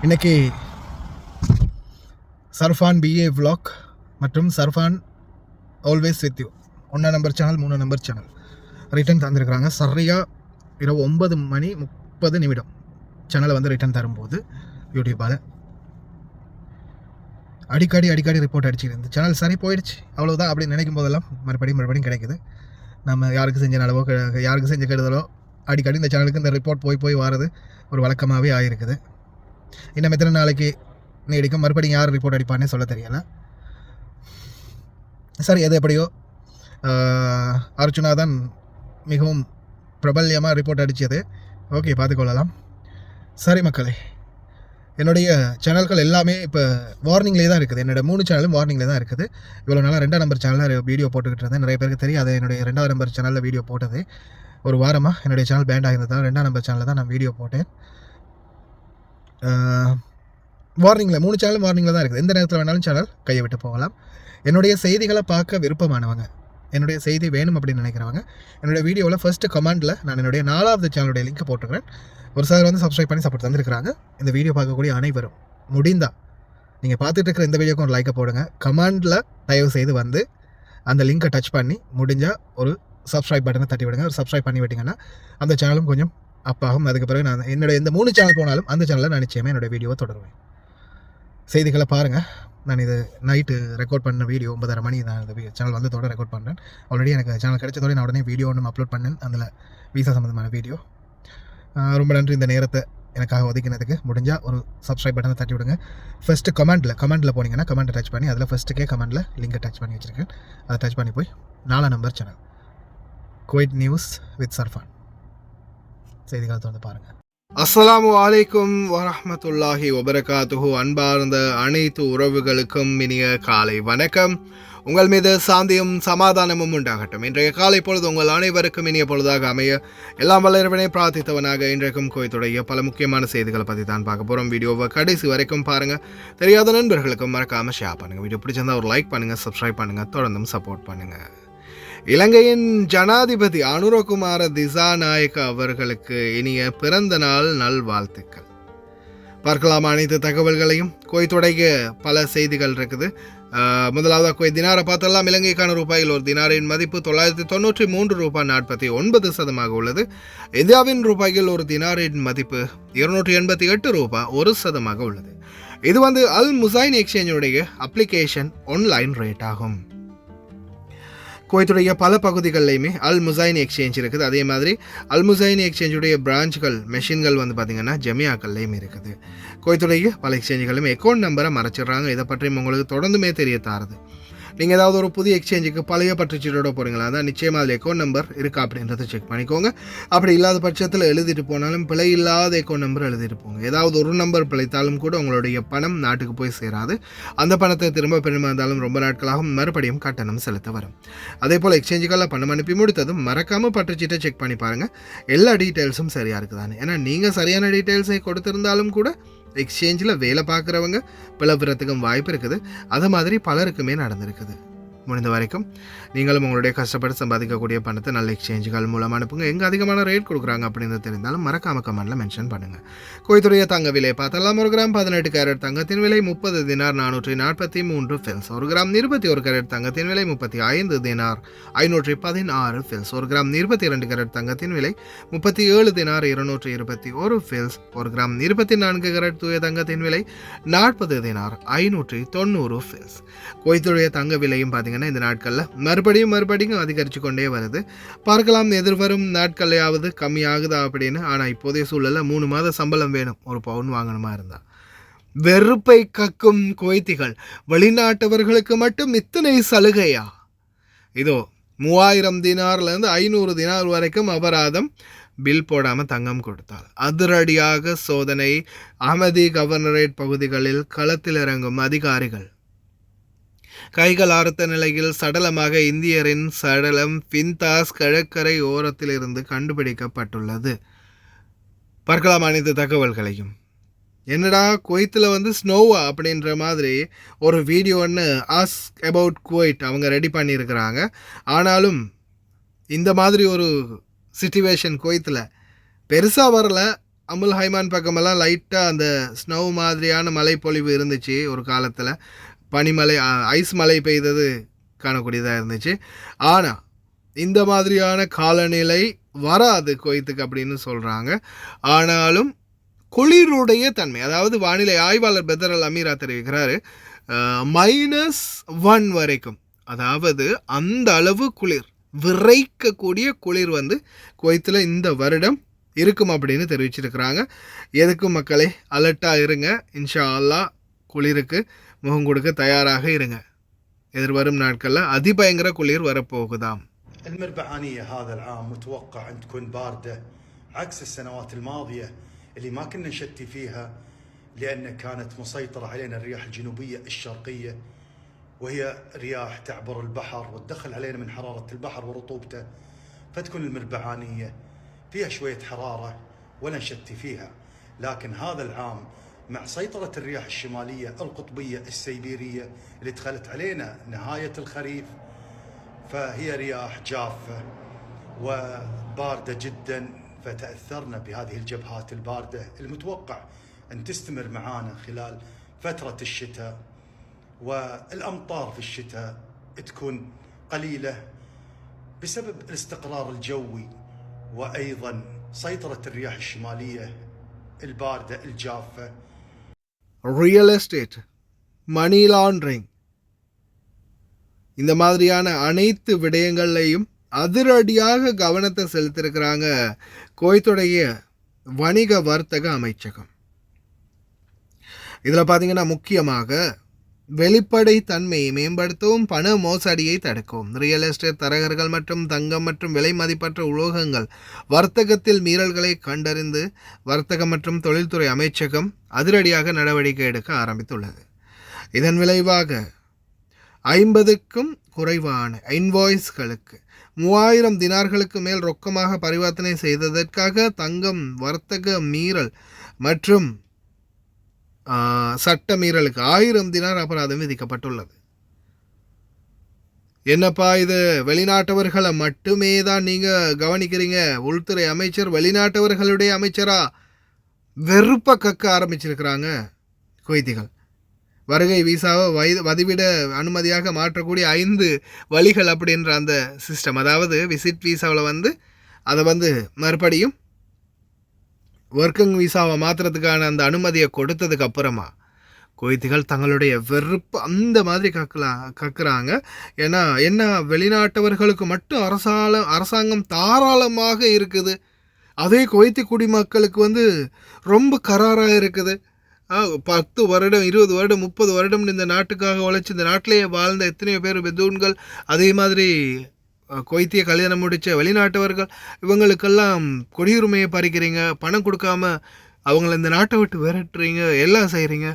இன்றைக்கி சர்ஃபான் BA vlog மற்றும் Sarfan always with you 1 number channel 3 number channel return தந்திருக்கிறாங்க. சரியாக இரவு 9:30 சேனலை வந்து ரிட்டன் தரும்போது யூடியூப்பால் அடிக்கடி ரிப்போர்ட் அடிச்சுட்டு இந்த சேனல் சரி போயிடுச்சு அவ்வளோதான் அப்படின்னு நினைக்கும் போதெல்லாம் மறுபடியும் கிடைக்குது. நம்ம யாருக்கு செஞ்ச அளவோ யாருக்கு செஞ்ச கெடுதலோ அடிக்கடி இந்த சேனலுக்கு இந்த ரிப்போர்ட் போய் வாரது ஒரு வழக்கமாகவே ஆகிருக்குது. இன்னும் எத்தனை நாளைக்கு நீடிக்கும், மறுபடியும் யார் ரிப்போர்ட் அடிப்பானே சொல்ல தெரியலை. சரி, எது எப்படியோ அர்ச்சுனா தான் மிகவும் பிரபல்யமாக ரிப்போர்ட் அடித்தது. ஓகே, பார்த்துக்கொள்ளலாம். சரி மக்களே, என்னுடைய சேனல்கள் எல்லாமே இப்போ வார்னிங்லேயே தான் இருக்குது. என்னோட 3 சேனலும் வார்னிங்கில் தான் இருக்குது. இவ்வளோ நாளாக 2ஆம் நம்பர் சேனலில் வீடியோ போட்டுக்கிட்டு இருந்தேன். நிறைய பேருக்கு தெரியாது, என்னுடைய 2ஆம் நம்பர் சேனலில் வீடியோ போட்டது ஒரு வாரமாக என்னுடைய சேனல் பேண்ட் ஆகியிருந்ததால் 2ஆம் நம்பர் சேனலில் தான் நான் வீடியோ போட்டேன். வார்னிங்கில் 3 சேனலும் வார்னிங்கில் தான் இருக்குது. எந்த நேரத்தில் வேணாலும் சேனல் கையை விட்டு போகலாம். என்னுடைய செய்திகளை பார்க்க விருப்பமானவங்க, என்னுடைய செய்தி வேணும் அப்படின்னு நினைக்கிறவங்க, என்னுடைய வீடியோவில் ஃபஸ்ட்டு கமெண்டில் நான் என்னுடைய 4வது சேனலுடைய லிங்க் போட்டுக்கிறேன். ஒரு சார் வந்து சப்ஸ்கிரைப் பண்ணி சப்போர்ட் தந்துருக்கிறாங்க. இந்த வீடியோ பார்க்கக்கூடிய அனைவரும் முடிந்தால் நீங்கள் பார்த்துட்டு இருக்கிற இந்த வீடியோக்கு ஒரு லைக்கை போடுங்க. கமெண்டில் தயவு செய்து வந்து அந்த லிங்கை டச் பண்ணி முடிஞ்சால் ஒரு சப்ஸ்கிரைப் பட்டனை தட்டி விடுங்க. ஒரு சப்ஸ்கிரைப் பண்ணி விட்டிங்கன்னா அந்த சேனலும் கொஞ்சம் அப்பாகும். அதுக்கு பிறகு நான் என்னுடைய இந்த 3 சேனல் போனாலும் அந்த சேனலில் நான் நிச்சயமாக என்னுடைய வீடியோவை தொடருவேன். செய்திகளை பாருங்கள். நான் இது நைட்டு ரெக்கார்ட் பண்ண வீடியோ 9:30 மணி நான் இந்த சேனல் வந்து தொடர ரெக்கார்ட் பண்ணுறேன். ஆல்ரெடி எனக்கு சேனல் கிடைச்சதோட நான் உடனே வீடியோ ஒன்று அப்லோட் பண்ணேன். அதில் விசா சம்மந்தமான வீடியோ. ரொம்ப நன்றி இந்த நேரத்தை எனக்காக ஒதுக்கினதுக்கு. முடிஞ்சால் ஒரு சப்ஸ்கிரைப் பட்டனை தட்டி விடுங்க. ஃபஸ்ட்டு கமெண்டில் போனீங்கன்னா கமெண்ட்டை டச் பண்ணி அதில் ஃபஸ்ட்டுக்கே கமெண்டில் லிங்கை டச் பண்ணி வச்சுருக்கேன். அதை டச் பண்ணி போய் 4ஆம் number channel Kuwait news with Sarfan செய்திகளை தொடர்ந்து பாருங்கள். அஸ்ஸலாமு அலைக்கும் வரஹ்மத்துல்லாஹி வபரகாத்துஹு. அன்பார்ந்த அனைத்து உறவுகளுக்கும் இனிய காலை வணக்கம். உங்கள் மீது சாந்தியும் சமாதானமும் உண்டாகட்டும். இன்றைய காலை பொழுது உங்கள் அனைவருக்கும் இனிய பொழுதாக அமைய எல்லாம் வல்ல இறைவனை பிரார்த்தித்தவனாக இன்றைக்கும் கோயத்துடைய பல முக்கியமான செய்திகளை பற்றி தான் பார்க்க போகிறோம். வீடியோவை கடைசி வரைக்கும் பாருங்கள். தெரியாத நண்பர்களுக்கும் மறக்காமல் ஷேர் பண்ணுங்கள். வீடியோ பிடிச்சிருந்தா ஒரு லைக் பண்ணுங்கள், சப்ஸ்கிரைப் பண்ணுங்கள், தொடர்ந்தும் சப்போர்ட் பண்ணுங்கள். இலங்கையின் ஜனாதிபதி அனுரகுமார திசாநாயக்க அவர்களுக்கு இனிய பிறந்த நாள் நல்வாழ்த்துக்கள். பார்க்கலாம் அனைத்து தகவல்களையும். குவைத்துடைய பல செய்திகள் இருக்குது. முதலாவதாக குவைத் தினாரை பார்த்தெல்லாம் இலங்கைக்கான ரூபாயில் ஒரு தினாரின் மதிப்பு 993 ரூபாய் 49% உள்ளது. இந்தியாவின் ரூபாயில் ஒரு தினாரின் மதிப்பு 288 ரூபாய் 1% உள்ளது. இது வந்து அல் முசைன் எக்ஸ்சேஞ்சுடைய அப்ளிகேஷன் ஆன்லைன் ரேட் ஆகும். குவைத்துடைய பல பகுதிகளிலையுமே அல் முசைன் எக்ஸ்சேஞ்ச் இருக்குது. அதே மாதிரி அல் முசைன் எக்ஸ்சேஞ்சுடைய பிரான்ச்கள் மெஷின்கள் வந்து பார்த்திங்கன்னா ஜமியாக்கள்லையும் இருக்குது. குவைத்துடைய பல எக்ஸ்சேஞ்சுகளும் அக்கௌண்ட் நம்பரை மறைச்சிடுறாங்க. இதை பற்றியும் உங்களுக்கு தொடர்ந்துமே தெரிய தாருது. நீங்கள் ஏதாவது ஒரு புதிய எக்ஸ்சேஞ்சுக்கு பழைய பற்றுச்சீட்டோட போகிறீங்களா, அதான் நிச்சயமாக அதில் அக்கௌண்ட் நம்பர் இருக்கா அப்படின்றத செக் பண்ணிக்கோங்க. அப்படி இல்லாத பட்சத்தில் எழுதிட்டு போனாலும் பிழை இல்லாத அக்கௌண்ட் நம்பர் எழுதிட்டு போங்க. ஏதாவது ஒரு நம்பர் பிழைத்தாலும் கூட உங்களுடைய பணம் நாட்டுக்கு போய் சேராது. அந்த பணத்தை திரும்ப பெருமா இருந்தாலும் ரொம்ப நாட்களாகவும் மறுபடியும் கட்டணம் செலுத்த வரும். அதே போல் எக்ஸ்சேஞ்சுகளில் பணம் அனுப்பி முடித்ததும் மறக்காமல் பற்றுச்சீட்டை செக் பண்ணி பாருங்கள், எல்லா டீட்டெயில்ஸும் சரியாக இருக்குதானே. ஏன்னா நீங்கள் சரியான டீட்டெயில்ஸை கொடுத்துருந்தாலும் கூட எக்ஸ்சேஞ்சில் வேலை பார்க்குறவங்க பிளவுறதுக்கும் வாய்ப்பு இருக்குது. அது மாதிரி பலருக்குமே நடந்திருக்குது. முடிந்த வரைக்கும் நீங்களும் உங்களுடைய கஷ்டப்பட்டு சம்பாதிக்கக்கூடிய பணத்தை நல்ல எக்ஸ்சேஞ்சுகள் மூலம் அனுப்புங்க. எங்கே அதிகமான ரேட் கொடுக்குறாங்க அப்படின்னு தெரிந்தாலும் மறக்காம கமெண்டில் மென்ஷன் பண்ணுங்கள். குவைத்துடைய தங்க விலை பார்த்தெல்லாம் 1 கிராம் 18 கேரட் தங்கத்தின் விலை 30 தினார் 443 ஃபில்ஸ். 1 கிராம் 21 கேரட் தங்கத்தின் விலை 35 தினார் 516 ஃபில்ஸ். 1 கிராம் 22 கேரட் தங்கத்தின் விலை 37 தினார் 221 ஃபில்ஸ். 1 கிராம் 24 கேரட் தூய தங்கத்தின் விலை 40 தினார் 590 ஃபில்ஸ். குவைத்துடைய தங்க விலையும் பார்த்தீங்கன்னா இந்த நாட்களில் மறுபடியும் அதிகரித்து கொண்டே வருது. பார்க்கலாம் எதிர்வரும் நாட்களையாவது கம்மியாகுதா அப்படின்னு. ஆனால் இப்போதைய சூழலில் 3 மாத சம்பளம் வேணும் ஒரு பவுன் வாங்கணுமா இருந்தால். வெறுப்பை கக்கும் குவைத்திகள், வெளிநாட்டவர்களுக்கு மட்டும் இத்தனை சலுகையா? இதோ 3000 தினார்லேருந்து 500 தினார் வரைக்கும் அபராதம் பில் போடாமல் தங்கம் கொடுத்தால். அதிரடியாக சோதனை. அஹமதி கவர்னரேட் பகுதிகளில் களத்தில் இறங்கும் அதிகாரிகள். கைகள் ஆர்த்த நிலையில் சடலமாக இந்தியரின் சடலம் பின்தாஸ் கடற்கரை ஓரத்தில் இருந்து கண்டுபிடிக்கப்பட்டுள்ளது. பார்க்கலாம் அனைத்து தகவல்களையும். என்னடா குவைத்தில் வந்து ஸ்னோவா அப்படின்ற மாதிரி ஒரு வீடியோ ஒன்று ஆஸ்க் அபவுட் குவைட் அவங்க ரெடி பண்ணியிருக்கிறாங்க. ஆனாலும் இந்த மாதிரி ஒரு சிச்சுவேஷன் குவைத்தில் பெருசாக வரல. அமுல் ஹைமான் பக்கமெல்லாம் லைட்டாக அந்த ஸ்னோ மாதிரியான மழைப்பொழிவு இருந்துச்சு ஒரு காலத்தில். பனிமலை ஐஸ் மழை பெய்தது காணக்கூடியதாக இருந்துச்சு. ஆனால் இந்த மாதிரியான காலநிலை வராது குவைத்துக்கு அப்படின்னு சொல்கிறாங்க. ஆனாலும் குளிருடைய தன்மை, அதாவது வானிலை ஆய்வாளர் பெதர் அல் அமீரா தெரிவிக்கிறாரு, -1 வரைக்கும், அதாவது அந்த அளவு குளிர், விரைக்கக்கூடிய குளிர் வந்து குவைத்தில் இந்த வருடம் இருக்கும் அப்படின்னு தெரிவிச்சிருக்கிறாங்க. எதுக்கும் மக்களே அலர்ட்டாக இருங்க. இன்ஷா அல்லாஹ் குளிருக்கு முகம் கொடுக்க தயாராக இருங்க. எதிர்வரும் நாட்களில் அதிபயங்கர குளிர் வரப்போகுதாம். المربعانية هذا العام متوقع أن تكون باردة عكس السنوات الماضية اللي ما كنا نشتي فيها، لأن كانت مسيطرة علينا الرياح الجنوبية الشرقية، وهي رياح تعبر البحر وتدخل علينا من حرارة البحر ورطوبته، فتكون المربعانية فيها شوية حرارة ولا نشتي فيها. لكن هذا العام مع سيطرة الرياح الشمالية القطبية السيبيرية اللي دخلت علينا نهاية الخريف، فهي رياح جافة وباردة جدا، فتأثرنا بهذه الجبهات الباردة المتوقع أن تستمر معانا خلال فترة الشتاء، والأمطار في الشتاء تكون قليلة بسبب الاستقرار الجوي، وأيضا سيطرة الرياح الشمالية الباردة الجافة. ரியல் எஸ்டேட், மணி லாண்ட்ரிங், இந்த மாதிரியான அனைத்து விடயங்கள்லையும் அதிரடியாக கவனத்தை செலுத்தியிருக்கிறாங்க குவைத்துடைய வணிக வர்த்தக அமைச்சகம். இதில் பார்த்தீங்கன்னா முக்கியமாக வெளிப்படை தன்மையை மேம்படுத்தவும், பண மோசடியை தடுக்கவும், ரியல் எஸ்டேட் தரகர்கள் மற்றும் தங்கம் மற்றும் விலை மதிப்பற்ற உலோகங்கள் வர்த்தகத்தில் மீறல்களை கண்டறிந்து வர்த்தக மற்றும் தொழில்துறை அமைச்சகம் அதிரடியாக நடவடிக்கை எடுக்க ஆரம்பித்துள்ளது. இதன் விளைவாக 50க்கும் குறைவான இன்வாய்ஸ்களுக்கு 3000 தினார்களுக்கு மேல் ரொக்கமாக பரிவர்த்தனை செய்ததற்காக தங்கம் வர்த்தக மீறல் மற்றும் சட்ட மீறலுக்கு 1000 தினார் அபராதம் விதிக்கப்பட்டுள்ளது. என்னப்பா இது, வெளிநாட்டவர்களை மட்டுமே தான் நீங்கள் கவனிக்கிறீங்க, உள்துறை அமைச்சர் வெளிநாட்டவர்களுடைய அமைச்சரா? வெறுப்ப கக்க ஆரம்பிச்சிருக்கிறாங்க குவைத்திகள். வருகை வீசாவை வதிவிட அனுமதியாக மாற்றக்கூடிய 5 வழிகள் அப்படின்ற அந்த சிஸ்டம், அதாவது விசிட் வீசாவில் வந்து அதை வந்து மறுபடியும் ஒர்க்கிங் வீசாவை மாற்றுறதுக்கான அந்த அனுமதியை கொடுத்ததுக்கு அப்புறமா குவைத்திகள் தங்களுடைய வெறுப்பு அந்த மாதிரி கக்குறாங்க. ஏன்னா என்ன, வெளிநாட்டவர்களுக்கு மட்டும் அரசாங்கம் தாராளமாக இருக்குது, அதே குவைத்தி குடிமக்களுக்கு வந்து ரொம்ப கராராக இருக்குது. 10 வருடம் 20 வருடம் 30 வருடம் இந்த நாட்டுக்காக உழைச்சி இந்த நாட்டிலேயே வாழ்ந்த எத்தனையோ பேர் பெதூன்கள், அதே மாதிரி குவைத்திய கல்யாணம் முடித்த வெளிநாட்டவர்கள், இவங்களுக்கெல்லாம் குடியுரிமையை பறிக்கிறீங்க, பணம் கொடுக்காம அவங்கள இந்த நாட்டை விட்டு விரட்டுறீங்க, எல்லாம் செய்கிறீங்க.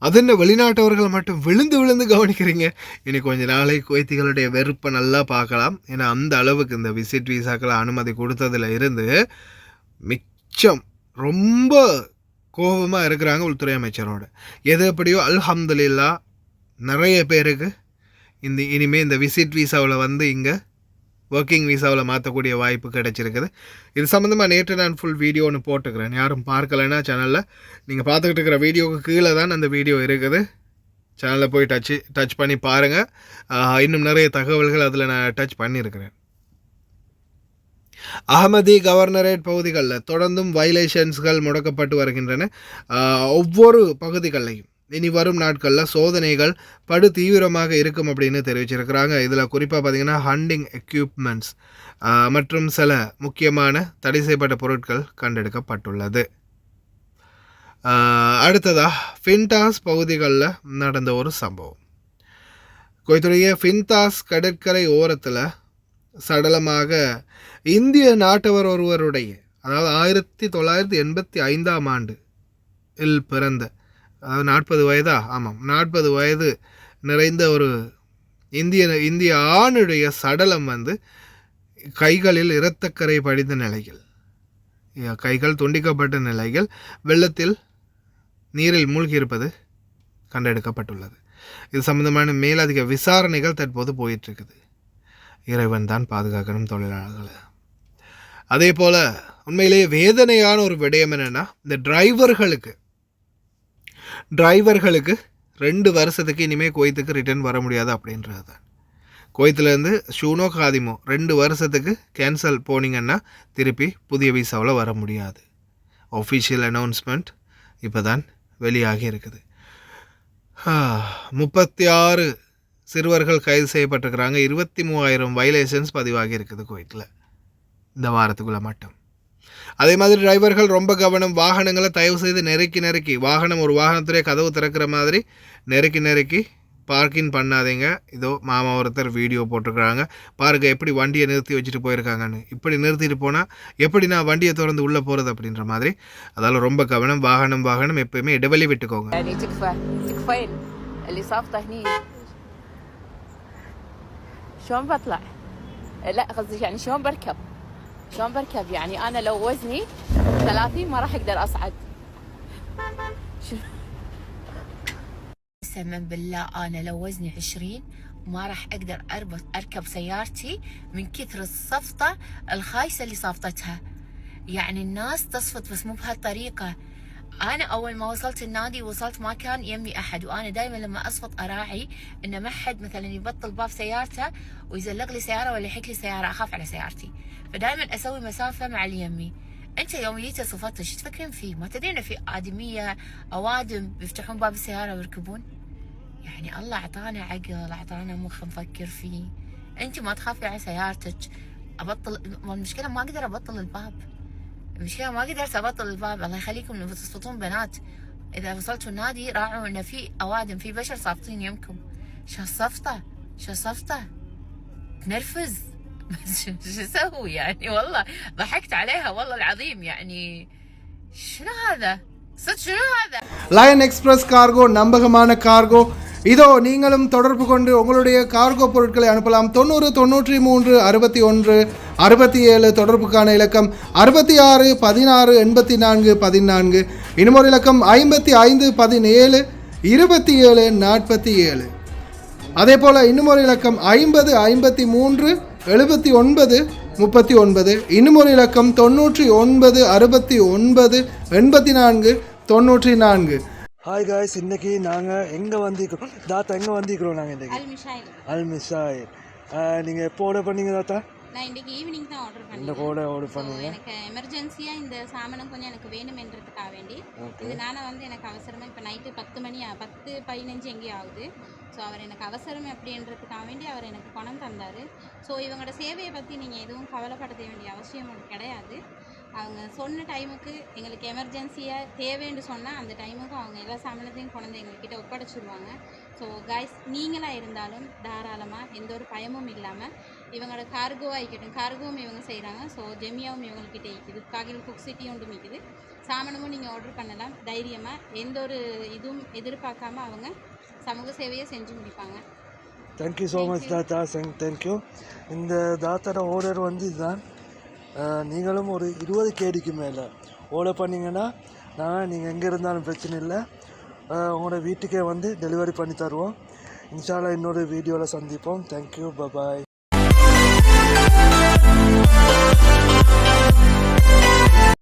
அதென்ன வெளிநாட்டவர்கள் மட்டும் விழுந்து விழுந்து கவனிக்கிறீங்க. இன்னைக்கு கொஞ்சம் நாளை குவைத்திகளுடைய வெறுப்பை நல்லா பார்க்கலாம். ஏன்னா அந்த அளவுக்கு இந்த விசிட் வீசாக்களை அனுமதி கொடுத்ததில் இருந்து மிச்சம் ரொம்ப கோபமாக இருக்கிறாங்க உள்துறை அமைச்சரோட. எது எப்படியோ அல்ஹம்துலில்லாஹ் நிறைய பேருக்கு இனிமேல் இந்த விசிட் வீசாவில் வந்து இங்கே ஒர்க்கிங் வீசாவில் மாற்றக்கூடிய வாய்ப்பு கிடைச்சிருக்குது. இது சம்மந்தமாக நேற்று நான் ஃபுல் வீடியோ ஒன்று போட்டுக்கிறேன். யாரும் பார்க்கலைன்னா சேனலில் நீங்கள் பார்த்துக்கிட்டு இருக்கிற வீடியோவுக்கு கீழே தான் அந்த வீடியோ இருக்குது. சேனலில் போய் டச் பண்ணி பாருங்கள். இன்னும் நிறைய தகவல்கள் அதில் நான் டச் பண்ணியிருக்கிறேன். அகமதி கவர்னரேட் பகுதிகளில் தொடர்ந்தும் வயலேஷன்ஸ்கள் முடக்கப்பட்டு வருகின்றன. ஒவ்வொரு பகுதிகளையும் இனி வரும் நாட்களில் சோதனைகள் படு தீவிரமாக இருக்கும் அப்படின்னு தெரிவிச்சிருக்கிறாங்க. இதில் குறிப்பாக பார்த்திங்கன்னா ஹண்டிங் எக்யூப்மெண்ட்ஸ் மற்றும் சில முக்கியமான தடை செய்யப்பட்ட பொருட்கள் கண்டெடுக்கப்பட்டுள்ளது. அடுத்ததாக ஃபின்டாஸ் பகுதிகளில் நடந்த ஒரு சம்பவம். குவைத்துடைய ஃபின்டாஸ் கடற்கரை ஓரத்தில் சடலமாக இந்திய நாட்டவர் ஒருவருடைய, அதாவது 1985ஆம் ஆண்டில் பிறந்த, அதாவது 40 வயதா, ஆமாம் 40 வயது நிறைந்த ஒரு இந்திய ஆணுடைய சடலம் வந்து கைகளில் இரத்தக்கரை படிந்த நிலையில், கைகள் துண்டிக்கப்பட்ட நிலையில் வெள்ளத்தில் நீரில் மூழ்கியிருப்பது கண்டெடுக்கப்பட்டுள்ளது. இது சம்பந்தமான மேலதிக விசாரணைகள் தற்போது போயிட்டுருக்குது. இறைவன் தான் பாதுகாக்கணும் தொழிலாளர்களை. அதே போல் உண்மையிலேயே வேதனையான ஒரு விடயம் என்னென்னா இந்த டிரைவர்களுக்கு 2 வருஷத்துக்கு இனிமேல் குவைத்துக்கு ரிட்டர்ன் வர முடியாது அப்படின்றது தான். குவைத்திலேருந்து ஷூனோ காதிமோ 2 வருஷத்துக்கு கேன்சல் போனீங்கன்னா திருப்பி புதிய விசாவில் வர முடியாது. ஒஃபிஷியல் அனௌன்ஸ்மெண்ட் இப்போ தான் வெளியாகி இருக்குது. 36 சிறுவர்கள் கைது செய்யப்பட்டிருக்கிறாங்க. 23,000 வயலேஷன்ஸ் பதிவாகி இருக்குது குவைத்தில் இந்த வாரத்துக்குள்ளே மட்டும். அதே மாதிரி டிரைவர்கள் ரொம்ப கவனம். வாகனங்களை தயவு செய்து நெருக்கி வாகனம் ஒரு வாகனத்திலே கதவு திறக்கிற மாதிரி நெருக்கி பார்க்கிங் பண்ணாதீங்க. இதோ மாமா ஒருத்தர் வீடியோ போட்டிருக்கிறாங்க பாருங்கள் எப்படி வண்டியை நிறுத்தி வச்சுட்டு போயிருக்காங்கன்னு. இப்படி நிறுத்திட்டு போனால் எப்படி நான் வண்டியை திறந்து உள்ளே போகிறது அப்படின்ற மாதிரி. அதால் ரொம்ப கவனம். வாகனம் எப்போயுமே இடைவெளி விட்டுக்கோங்க. شلون بركب يعني انا لو وزني 30 ما راح اقدر اصعد. قسما بالله انا لو وزني 20 ما راح اقدر اركب سيارتي من كثر الصفطه الخايسه اللي صافطتها. يعني الناس تصفط بس مو بهالطريقه. انا اول ما وصلت النادي وصلت ما كان يمي احد، وانا دائما لما اصفط اراعي ان ما حد مثلا يبطل باب سيارته ويزلق لي سياره ولا يحك لي سياره، اخاف على سيارتي، فدائما اسوي مسافه مع اليمي. انت يوم جيت صفطت ايش تفكرين فيه؟ ما تدرين في ادميه اوادم بيفتحون باب السياره ويركبون؟ يعني الله اعطانا عقل، اعطانا مخ نفكر فيه. انت ما تخافي على سيارتك. ابطل المشكله ما اقدر ابطل الباب، المشكلة ما قدرت أبطل الباب. الله يخليكم إنه تصفطون بنات، إذا وصلتوا النادي راعوا إنه في أوادم في بشر صافطين يمكم. شو الصفطة تنرفز بس شو أسوي يعني؟ والله ضحكت عليها والله العظيم. يعني شنو هذا؟ صدق شنو هذا؟ லயன் எக்ஸ்பிரஸ் கார்கோ நம்பகமான கார்கோ. இதோ நீங்களும் தொடர்பு கொண்டு உங்களுடைய கார்கோ பொருட்களை அனுப்பலாம். 90 93 61 67 தொடர்புக்கான இலக்கம் 66 16 84 14. இன்னும் ஒரு இலக்கம் 55 17 27 47. அதே போல் இன்னும் ஒரு இலக்கம் 50 53 79 39. இன்னும் ஒரு இலக்கம் 99 69 84 94. ஹாய் காய்ஸ், இன்றைக்கி நாங்கள் எங்கே வந்திருக்கிறோம் தாத்தா? எங்கே வந்திருக்கிறோம் நாங்கள் இன்றைக்கி? அல்மிஷாயில். நீங்கள் எப்போ ஆர்டர் பண்ணீங்க தாத்தா? நான் இன்றைக்கி ஈவினிங் தான் ஆர்டர் பண்ணேன். இந்த கோடை ஆர்டர் பண்ணீங்க? எனக்கு எமர்ஜென்சியாக இந்த சாமானம் கொஞ்சம் எனக்கு வேணுமென்றதுக்காக வேண்டி இதனால எனக்கு அவசரமாக இப்போ நைட்டு 10:15 எங்கேயும் ஆகுது. ஸோ அவர் எனக்கு அவசரம் அப்படின்றதுக்காக வேண்டி அவர் எனக்கு பணம் தந்தார். ஸோ இவங்களோட சேவையை பற்றி நீங்கள் எதுவும் கவலைப்பட வேண்டிய அவசியம் கிடையாது. அவங்க சொன்ன டைமுக்கு எங்களுக்கு எமர்ஜென்சியாக தேவைன்னு சொன்னால் அந்த டைமுக்கு அவங்க எல்லா சாமானத்தையும் கொண்டு எங்கள்கிட்ட ஒப்படைச்சிடுவாங்க. ஸோ கைஸ், நீங்களாக இருந்தாலும் தாராளமாக எந்த ஒரு பயமும் இல்லாமல் இவங்களோட கார்கோவாக இருக்கட்டும், கார்கோவும் இவங்க செய்கிறாங்க. ஸோ ஜெமியாவும் இவங்கள்கிட்ட இருக்குது, காகில் குக் சிட்டி ஒன்றும் இருக்குது. சாமானமும் நீங்கள் ஆர்டர் பண்ணலாம் தைரியமாக. எந்த ஒரு இதுவும் எதிர்பார்க்காம அவங்க சமூக சேவையை செஞ்சு முடிப்பாங்க. தேங்க்யூ ஸோ மச் தாத்தா. தேங்க்யூ. இந்த தாத்தாவோட ஆர்டர் வந்து இதுதான். நீங்களும் ஒரு 20 கேடிக்கு மேலே ஆர்டர் பண்ணிங்கன்னா நீங்கள் எங்கே இருந்தாலும் பிரச்சனை இல்லை, உங்களோட வீட்டுக்கே வந்து டெலிவரி பண்ணி தருவோம். இன்ஷா அல்லாஹ் இன்னொரு வீடியோவில் சந்திப்போம். Thank you, bye bye.